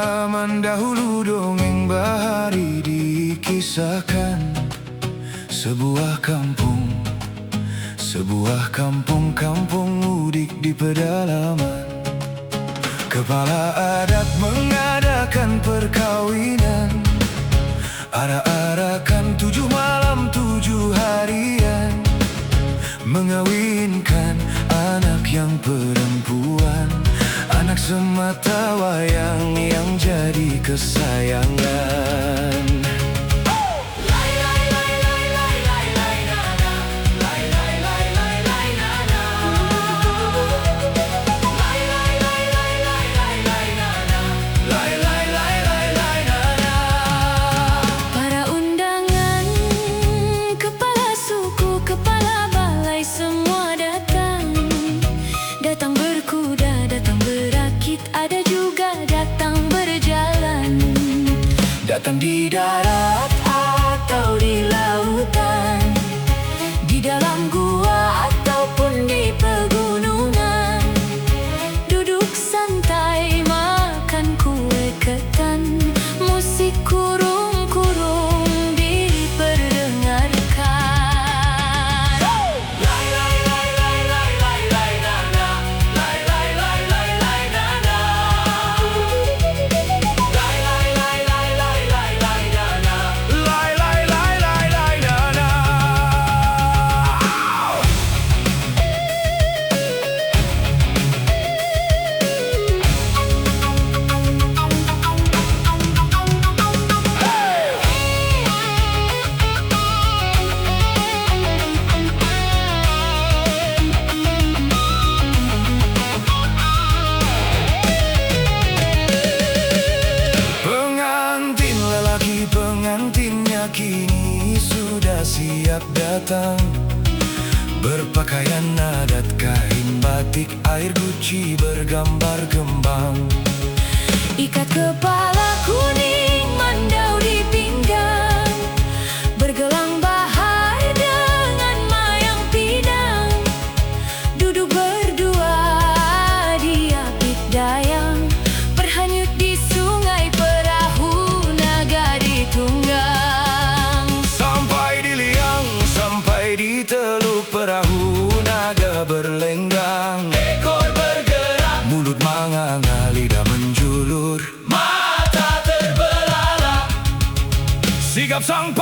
Zaman dahulu dongeng bahari dikisahkan. Sebuah kampung mudik di pedalaman. Kepala adat mengadakan perkawinan, arak-arakan 7 malam 7 harian, mengawinkan anak yang perempuan, anak sematawayang yang jadi kesayangan. Para undangan, kepala suku, kepala balai semua datang. Datang berkuda, datang berakit, ada juga datang berjalan. Datang di darat atau di lautan, di dalam gua ataupun di pegunungan, Duduk santai makan kue ketan, musik kurung-kurung diperdengarkan. Pengantinnya kini sudah siap datang, berpakaian adat kain batik, air guci bergambar gembang. Ikat kepala kuning mandau di pinggang, bergelang bahar dengan mayang pidang, duduk berdua di apit dayang, berhanyut di sungai, perahu naga ditunggang. Sampai di liang, sampai di teluk, perahu naga berlenggang. Ekor bergerak, mulut manganga, lidah menjulur, mata terbelalak. Sigap sang